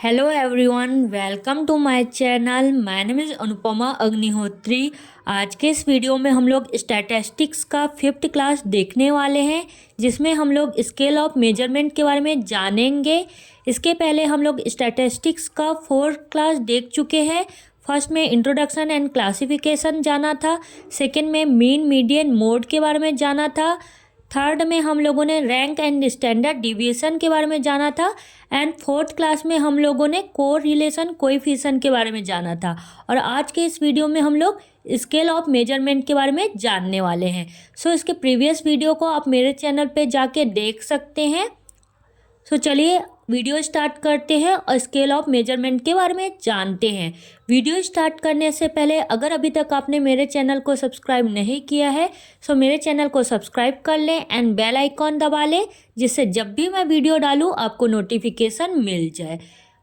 Hello everyone, welcome to my channel. My name is Anupama Agnihotri. आज के इस वीडियो में हम लोग स्टैटिस्टिक्स का 5th क्लास देखने वाले हैं, जिसमें हम लोग स्केल ऑफ मेजरमेंट के बारे में जानेंगे। इसके पहले हम लोग स्टैटिस्टिक्स का 4th क्लास देख चुके हैं। फर्स्ट में इंट्रोडक्शन एंड क्लासिफिकेशन जाना था, सेकेंड में मीन मीडियन मोड के बारे में जाना था, थर्ड में हम लोगों ने रैंक एंड स्टैंडर्ड डिविएशन के बारे में जाना था, एंड 4th क्लास में हम लोगों ने कोरिलेशन कोएफिशिएंट के बारे में जाना था। और आज के इस वीडियो में हम लोग स्केल ऑफ मेजरमेंट के बारे में जानने वाले हैं। सो इसके प्रीवियस वीडियो को आप मेरे चैनल पे जाके देख सकते हैं। सो चलिए वीडियो स्टार्ट करते हैं और स्केल ऑफ मेजरमेंट के बारे में जानते हैं। वीडियो स्टार्ट करने से पहले अगर अभी तक आपने मेरे चैनल को सब्सक्राइब नहीं किया है सो मेरे चैनल को सब्सक्राइब कर लें एंड बेल आइकॉन दबा लें, जिससे जब भी मैं वीडियो डालूँ आपको नोटिफिकेशन मिल जाए।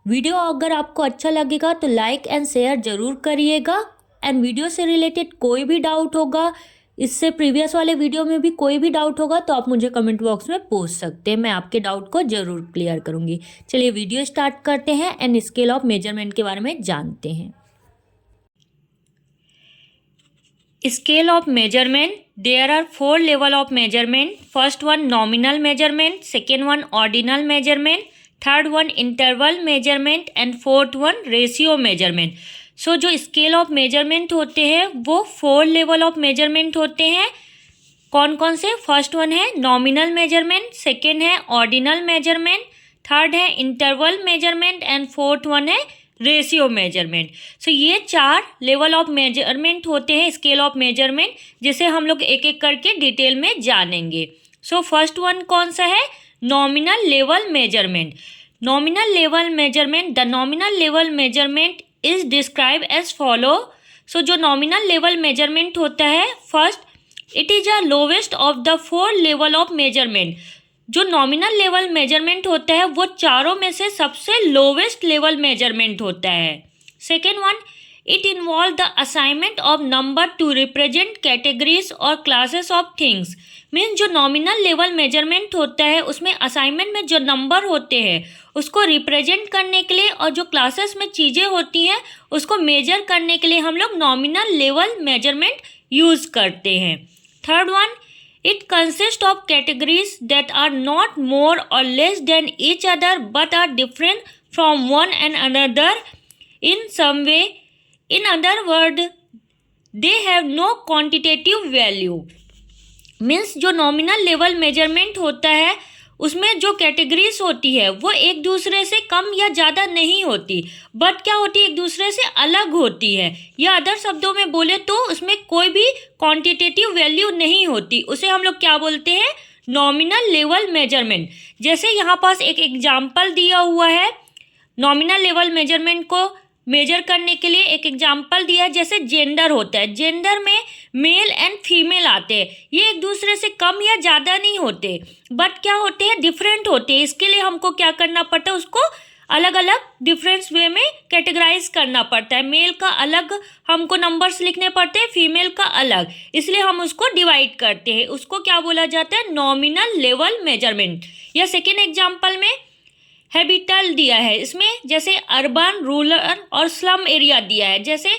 वीडियो अगर आपको अच्छा लगेगा तो लाइक एंड शेयर ज़रूर करिएगा। एंड वीडियो से रिलेटेड कोई भी डाउट होगा, इससे प्रीवियस वाले वीडियो में भी कोई भी डाउट होगा तो आप मुझे कमेंट बॉक्स में पूछ सकते हैं, मैं आपके डाउट को ज़रूर क्लियर करूँगी। चलिए वीडियो स्टार्ट करते हैं एंड स्केल ऑफ मेजरमेंट के बारे में जानते हैं। Scale of measurement, there are 4 level of measurement. First one nominal measurement, second one ordinal measurement, third one interval measurement and fourth one ratio measurement. So जो scale of measurement होते हैं वो 4 level of measurement होते हैं। कौन कौन से? First one है नॉमिनल मेजरमेंट, सेकेंड है ऑर्डिनल मेजरमेंट, थर्ड है interval measurement and fourth one है रेशियो मेजरमेंट। सो ये 4 लेवल ऑफ मेजरमेंट होते हैं स्केल ऑफ मेजरमेंट, जिसे हम लोग एक एक करके डिटेल में जानेंगे। सो फर्स्ट वन कौन सा है? Nominal level measurement. Nominal level measurement, the nominal level measurement is describe as follow. So जो नॉमिनल लेवल मेजरमेंट होता है, first it is a lowest of the 4 level of measurement. जो nominal level measurement होता है वो चारों में से सबसे लोवेस्ट लेवल मेजरमेंट होता है। Second one, it involve the assignment of number two represent categories और क्लासेस ऑफ थिंग्स। मीन्स जो नॉमिनल लेवल मेजरमेंट होता है उसमें असाइनमेंट में जो नंबर होते हैं उसको रिप्रेजेंट करने के लिए और जो क्लासेस में चीज़ें होती हैं उसको मेजर करने के लिए हम लोग नॉमिनल लेवल मेजरमेंट यूज़ करते हैं। Third one, it consists of categories that are not more or less than each other but are different from one and another in some way. In other words, they have no quantitative value. Means जो nominal level measurement होता है उसमें जो categories होती है वो एक दूसरे से कम या ज़्यादा नहीं होती, बट क्या होती है, एक दूसरे से अलग होती है, या अदर शब्दों में बोले तो उसमें कोई भी क्वांटिटेटिव वैल्यू नहीं होती। उसे हम लोग क्या बोलते हैं? Nominal level measurement. जैसे यहाँ पास एक एग्जाम्पल दिया हुआ है, नॉमिनल लेवल मेजरमेंट को मेजर करने के लिए एक एग्जाम्पल दिया है। जैसे जेंडर होता है, जेंडर में मेल एंड फीमेल आते हैं, ये एक दूसरे से कम या ज़्यादा नहीं होते, बट क्या होते हैं, डिफरेंट होते हैं। इसके लिए हमको क्या करना पड़ता है, उसको अलग अलग डिफरेंस वे में कैटेगराइज करना पड़ता है। मेल का अलग हमको नंबर्स लिखने पड़ते हैं, फीमेल का अलग, इसलिए हम उसको डिवाइड करते हैं। उसको क्या बोला जाता है? Nominal level measurement. या सेकेंड एग्जाम्पल में हैबिटल दिया है, इसमें जैसे अर्बन, रूरल और स्लम एरिया दिया है। जैसे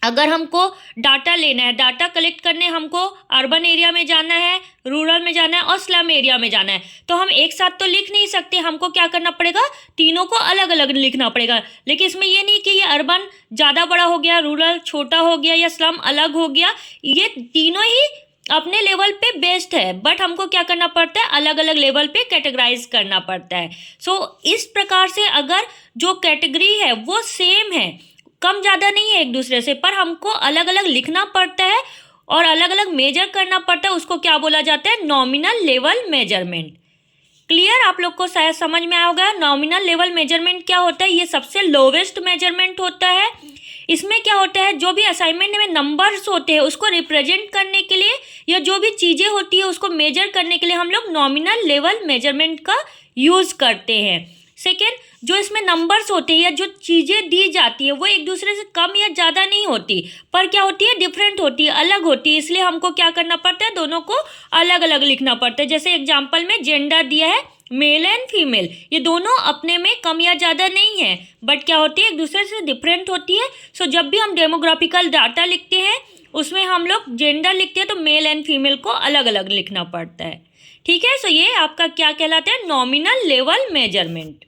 अगर हमको डाटा लेना है, डाटा कलेक्ट करने हमको अर्बन एरिया में जाना है, रूरल में जाना है और स्लम एरिया में जाना है, तो हम एक साथ तो लिख नहीं सकते, हमको क्या करना पड़ेगा, तीनों को अलग अलग लिखना पड़ेगा। लेकिन इसमें ये नहीं कि ये अर्बन ज़्यादा बड़ा हो गया, रूरल छोटा हो गया या स्लम अलग हो गया, ये तीनों ही अपने लेवल पे बेस्ट है, बट हमको क्या करना पड़ता है, अलग अलग लेवल पे कैटेगराइज करना पड़ता है। सो इस प्रकार से अगर जो कैटेगरी है वो सेम है, कम ज़्यादा नहीं है एक दूसरे से, पर हमको अलग अलग लिखना पड़ता है और अलग अलग मेजर करना पड़ता है, उसको क्या बोला जाता है? Nominal level measurement. क्लियर? आप लोग को शायद समझ में आया होगा नॉमिनल लेवल मेजरमेंट क्या होता है। ये सबसे लोवेस्ट मेजरमेंट होता है। इसमें क्या होता है, जो भी असाइनमेंट में नंबर्स होते हैं उसको रिप्रेजेंट करने के लिए या जो भी चीज़ें होती है उसको मेजर करने के लिए हम लोग नॉमिनल लेवल मेजरमेंट का यूज़ करते हैं। सेकेंड, जो इसमें नंबर्स होते हैं या जो चीज़ें दी जाती है वो एक दूसरे से कम या ज़्यादा नहीं होती, पर क्या होती है, डिफरेंट होती है, अलग होती है, इसलिए हमको क्या करना पड़ता है, दोनों को अलग अलग लिखना पड़ता है। जैसे एग्जाम्पल में जेंडर दिया है, मेल एंड फीमेल ये दोनों अपने में कम या ज़्यादा नहीं है, बट क्या होती है एक दूसरे से डिफरेंट होती है। सो जब भी हम डेमोग्राफिकल डाटा लिखते हैं उसमें हम लोग जेंडर लिखते हैं तो मेल एंड फीमेल को अलग अलग लिखना पड़ता है। ठीक है, सो ये आपका क्या कहलाता है, nominal level measurement.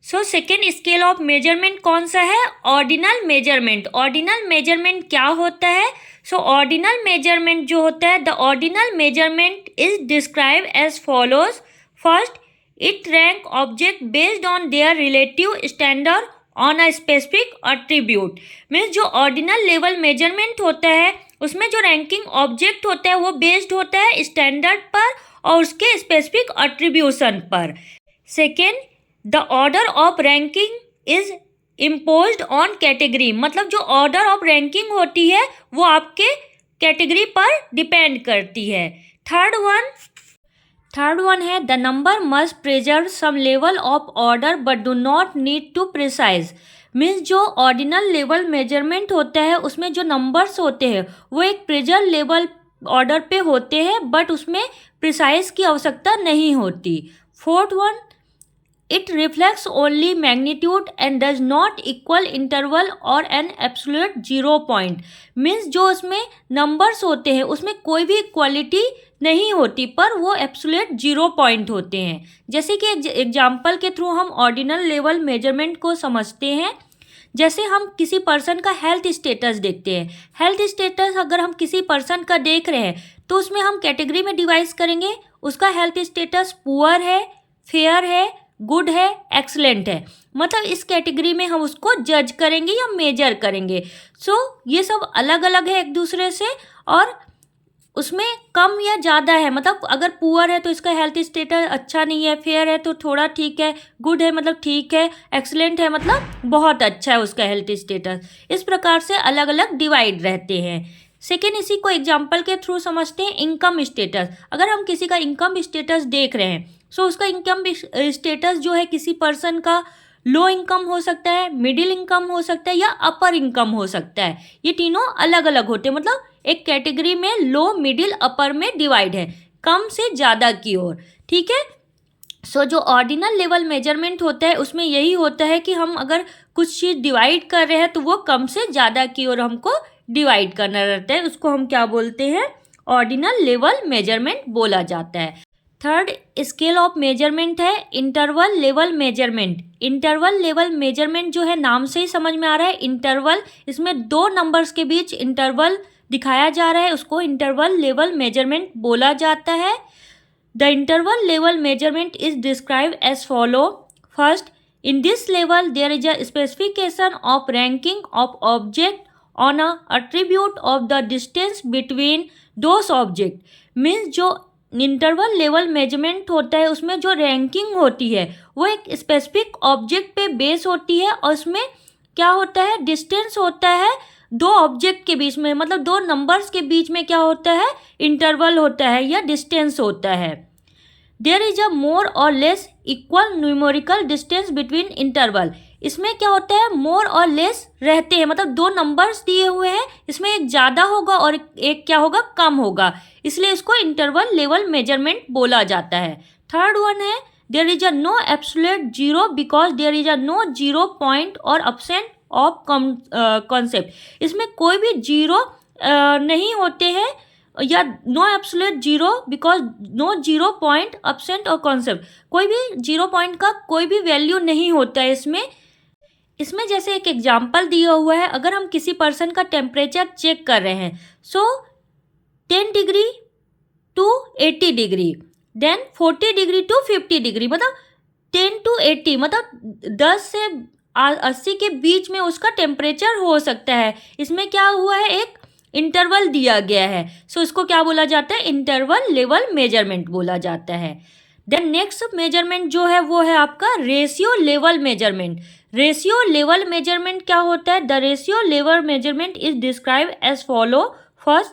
So second scale of measurement कौन सा है, ऑर्डिनल मेजरमेंट। ऑर्डिनल मेजरमेंट क्या होता है, सो ऑर्डिनल मेजरमेंट जो होता है, the ordinal measurement is describe as follows. First, it rank object based on their relative standard on a specific attribute. Means जो ऑर्डिनल लेवल मेजरमेंट होता है उसमें जो रैंकिंग ऑब्जेक्ट होता है वो बेस्ड होता है स्टैंडर्ड पर और उसके स्पेसिफिक एट्रीब्यूशन पर। Second, the order of ranking is imposed on category, मतलब जो ऑर्डर ऑफ रैंकिंग होती है वो आपके कैटेगरी पर डिपेंड करती है। थर्ड वन है the number must preserve some level of order but do not need to precise. Means जो ऑर्डिनल लेवल मेजरमेंट होता है उसमें जो नंबर्स होते हैं वो एक प्रिजर्व लेवल ऑर्डर पे होते हैं बट उसमें प्रिसाइज की आवश्यकता नहीं होती। Fourth one, it reflects only magnitude and does not equal interval और an absolute zero point. Means जो उसमें नंबर्स होते हैं उसमें कोई भी इक्वालिटी नहीं होती पर वो एब्सोल्यूट जीरो पॉइंट होते हैं। जैसे कि एग्जाम्पल के थ्रू हम ऑर्डिनल लेवल मेजरमेंट को समझते हैं। जैसे हम किसी पर्सन का हेल्थ स्टेटस देखते हैं, हेल्थ स्टेटस अगर हम किसी पर्सन का देख रहे हैं तो उसमें हम कैटेगरी में डिवाइड करेंगे, उसका हेल्थ स्टेटस पुअर है, फेयर है, गुड है, एक्सलेंट है, मतलब इस कैटेगरी में हम उसको जज करेंगे या मेजर करेंगे। सो ये सब अलग अलग है एक दूसरे से और उसमें कम या ज़्यादा है, मतलब अगर पुअर है तो इसका हेल्थ स्टेटस अच्छा नहीं है, फेयर है तो थोड़ा ठीक है, गुड है मतलब ठीक है, एक्सलेंट है मतलब बहुत अच्छा है उसका हेल्थ स्टेटस। इस प्रकार से अलग अलग डिवाइड रहते हैं। सेकेंड, इसी को एग्जाम्पल के थ्रू समझते हैं इनकम स्टेटस। अगर हम किसी का इनकम स्टेटस देख रहे हैं सो उसका इनकम स्टेटस जो है किसी पर्सन का लो इनकम हो सकता है, मिडिल इनकम हो सकता है या अपर इनकम हो सकता है। ये तीनों अलग अलग होते हैं, मतलब एक कैटेगरी में लो, मिडिल, अपर में डिवाइड है, कम से ज़्यादा की ओर। ठीक है, सो जो ऑर्डिनल लेवल मेजरमेंट होता है उसमें यही होता है कि हम अगर कुछ चीज़ डिवाइड कर रहे हैं तो वो कम से ज़्यादा की ओर हमको डिवाइड करना रहता है, उसको हम क्या बोलते हैं, ऑर्डिनल लेवल मेजरमेंट बोला जाता है। थर्ड स्केल ऑफ मेजरमेंट है interval level measurement. Interval level measurement जो है नाम से ही समझ में आ रहा है इंटरवल, इसमें दो नंबर्स के बीच इंटरवल दिखाया जा रहा है, उसको इंटरवल लेवल मेजरमेंट बोला जाता है। The interval level measurement is describe as follow. First, in this level there is a specification of ranking of object on a attribute of the distance between those object. Means जो interval level measurement होता है उसमें जो ranking होती है वो एक specific object पे बेस होती है और उसमें क्या होता है, डिस्टेंस होता है दो ऑब्जेक्ट के बीच में, मतलब दो नंबर्स के बीच में क्या होता है, इंटरवल होता है या डिस्टेंस होता है। देयर इज अ मोर और less equal numerical distance between interval. इसमें क्या होता है, मोर और लेस रहते हैं, मतलब दो नंबर्स दिए हुए हैं, इसमें एक ज़्यादा होगा और एक क्या होगा, कम होगा, इसलिए इसको इंटरवल लेवल मेजरमेंट बोला जाता है। थर्ड वन है there is a no absolute zero because there is a no zero point और एब्सेंट ऑफ कॉन्सेप्ट। इसमें कोई भी जीरो नहीं होते हैं या no absolute zero because no zero point absent और कॉन्सेप्ट, कोई भी जीरो पॉइंट का कोई भी वैल्यू नहीं होता है इसमें जैसे एक एग्जाम्पल दिया हुआ है, अगर हम किसी पर्सन का टेम्परेचर चेक कर रहे हैं so 10 degree to 80 degree, then 40 degree to 50 degree, मतलब 10 to 80, मतलब 10 से 80 के बीच में उसका टेम्परेचर हो सकता है। इसमें क्या हुआ है, एक इंटरवल दिया गया है, सो इसको क्या बोला जाता है, इंटरवल लेवल मेजरमेंट बोला जाता है। देन नेक्स्ट मेजरमेंट जो है वो है आपका ratio level measurement. Ratio level measurement क्या होता है, the ratio level measurement is describe as follow. First,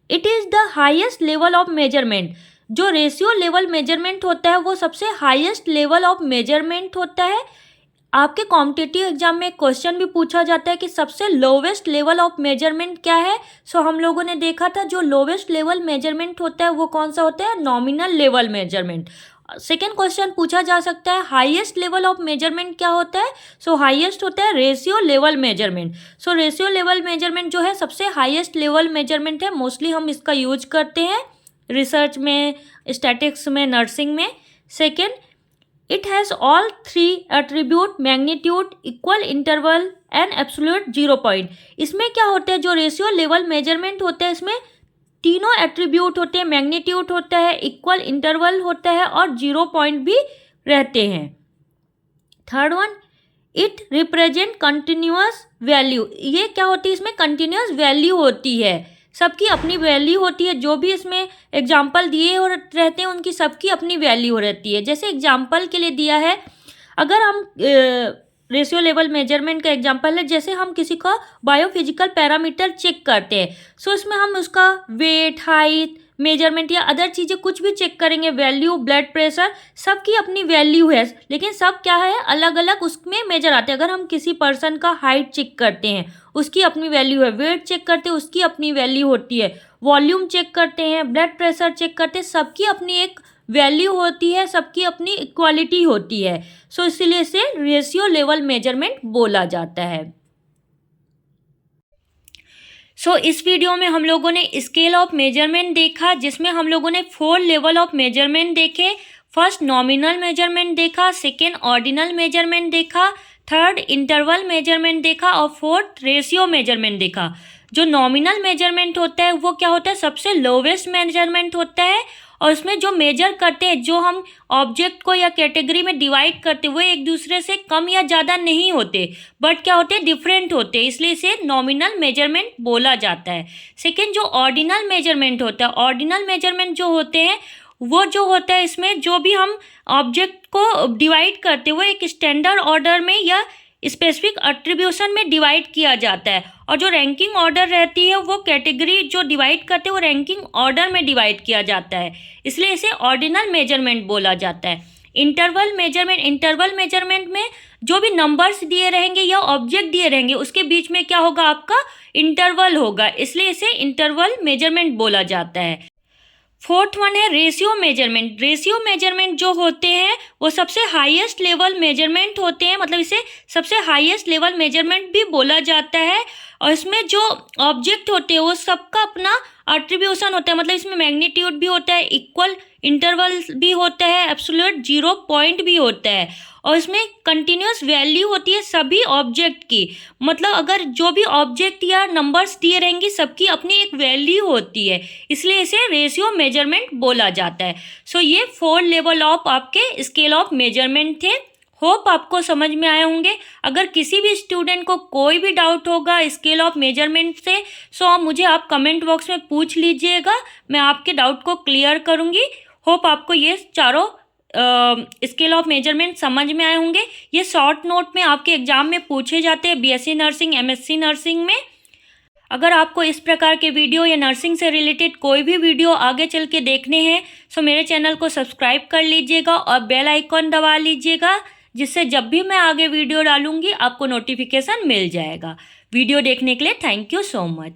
it is the highest level of measurement. जो रेशियो लेवल मेजरमेंट होता है वो सबसे हाईएस्ट लेवल ऑफ मेजरमेंट होता है। आपके कॉम्पिटिटिव एग्जाम में क्वेश्चन भी पूछा जाता है कि सबसे लोवेस्ट लेवल ऑफ मेजरमेंट क्या है। सो हम लोगों ने देखा था जो लोवेस्ट लेवल मेजरमेंट होता है वो कौन सा होता है, nominal level measurement. Second question पूछा जा सकता है हाईएस्ट लेवल ऑफ मेजरमेंट क्या होता है। सो हाईएस्ट होता है ratio level measurement. So ratio level measurement जो है सबसे हाईएस्ट लेवल मेजरमेंट है। मोस्टली हम इसका यूज करते हैं रिसर्च में, स्टैटिक्स में, नर्सिंग में। Second, it has all three attribute, magnitude, equal interval and absolute zero point. इसमें क्या होता है, जो रेशियो लेवल मेजरमेंट होता है इसमें तीनों एट्रीब्यूट होते हैं, मैग्नीट्यूड होता है, इक्वल इंटरवल होता है और जीरो पॉइंट भी रहते हैं। Third one, it represent continuous value. ये क्या होती है, इसमें कंटिन्यूअस वैल्यू होती है, सबकी अपनी वैल्यू होती है। जो भी इसमें एग्जाम्पल दिए और रहते हैं उनकी सबकी अपनी वैल्यू रहती है। जैसे एग्जाम्पल के लिए दिया है, अगर हम रेशियो लेवल मेजरमेंट का एग्जांपल है, जैसे हम किसी का बायोफिजिकल पैरामीटर चेक करते हैं। सो इसमें हम उसका वेट, हाइट, मेजरमेंट या अदर चीज़ें कुछ भी चेक करेंगे, वैल्यू, ब्लड प्रेशर, सबकी अपनी वैल्यू है, लेकिन सब क्या है, अलग अलग उसमें मेजर आते हैं। अगर हम किसी पर्सन का हाइट चेक करते हैं उसकी अपनी वैल्यू है, वेट चेक करते हैं उसकी अपनी वैल्यू होती है, वॉल्यूम चेक करते हैं, ब्लड प्रेशर चेक करते हैं, सबकी अपनी एक वैल्यू होती है, सबकी अपनी इक्वालिटी होती है। सो इसीलिए इसे रेशियो लेवल मेजरमेंट बोला जाता है। सो इस वीडियो में हम लोगों ने स्केल ऑफ मेजरमेंट देखा, जिसमें हम लोगों ने 4 लेवल ऑफ मेजरमेंट देखे। फर्स्ट नॉमिनल मेजरमेंट देखा, सेकेंड ऑर्डिनल मेजरमेंट देखा, थर्ड इंटरवल मेजरमेंट देखा और फोर्थ रेशियो मेजरमेंट देखा। जो नॉमिनल मेजरमेंट होता है वो क्या होता है, सबसे लोवेस्ट मेजरमेंट होता है और उसमें जो मेजर करते हैं, जो हम ऑब्जेक्ट को या कैटेगरी में डिवाइड करते हैं, वो एक दूसरे से कम या ज़्यादा नहीं होते, बट क्या होते हैं, डिफरेंट होते हैं, इसलिए इसे नॉमिनल मेजरमेंट बोला जाता है। सेकेंड, जो ऑर्डिनल मेजरमेंट होता है, ऑर्डिनल मेजरमेंट जो होते हैं वो जो होता है, इसमें जो भी हम ऑब्जेक्ट को डिवाइड करते हैं वो एक स्टैंडर्ड ऑर्डर में या स्पेसिफिक एट्रीब्यूशन में डिवाइड किया जाता है, और जो रैंकिंग ऑर्डर रहती है वो कैटेगरी जो डिवाइड करते हैं वो रैंकिंग ऑर्डर में डिवाइड किया जाता है, इसलिए इसे ऑर्डिनल मेजरमेंट बोला जाता है। इंटरवल मेजरमेंट, इंटरवल मेजरमेंट में जो भी नंबर्स दिए रहेंगे या ऑब्जेक्ट दिए रहेंगे उसके बीच में क्या होगा, आपका इंटरवल होगा, इसलिए इसे इंटरवल मेजरमेंट बोला जाता है। फोर्थ वन है रेशियो मेजरमेंट। रेशियो मेजरमेंट जो होते हैं वो सबसे हाईएस्ट लेवल मेजरमेंट होते हैं, मतलब इसे सबसे हाईएस्ट लेवल मेजरमेंट भी बोला जाता है। और इसमें जो ऑब्जेक्ट होते हैं वो सबका अपना एट्रीब्यूशन होता है, मतलब इसमें मैग्नीट्यूड भी होता है, इक्वल इंटरवल भी होता है, एब्सोल्यूट जीरो पॉइंट भी होता है, और इसमें कंटिन्यूस वैल्यू होती है सभी ऑब्जेक्ट की। मतलब अगर जो भी ऑब्जेक्ट या नंबर्स दिए रहेंगी सबकी अपनी एक वैल्यू होती है, इसलिए इसे रेशियो मेजरमेंट बोला जाता है। सो ये 4 लेवल ऑफ आपके स्केल ऑफ मेजरमेंट थे। होप आपको समझ में आए होंगे। अगर किसी भी स्टूडेंट को कोई भी डाउट होगा स्केल ऑफ मेजरमेंट से, सो मुझे आप कमेंट बॉक्स में पूछ लीजिएगा, मैं आपके डाउट को क्लियर करूँगी। होप आपको ये चारों स्केल ऑफ मेजरमेंट समझ में आए होंगे। ये शॉर्ट नोट में आपके एग्जाम में पूछे जाते हैं बीएससी नर्सिंग, एमएससी नर्सिंग में। अगर आपको इस प्रकार के वीडियो या नर्सिंग से रिलेटेड कोई भी वीडियो आगे चल के देखने हैं, सो मेरे चैनल को सब्सक्राइब कर लीजिएगा और बेल आइकॉन दबा लीजिएगा, जिससे जब भी मैं आगे वीडियो डालूंगी आपको नोटिफिकेशन मिल जाएगा। वीडियो देखने के लिए थैंक यू सो मच।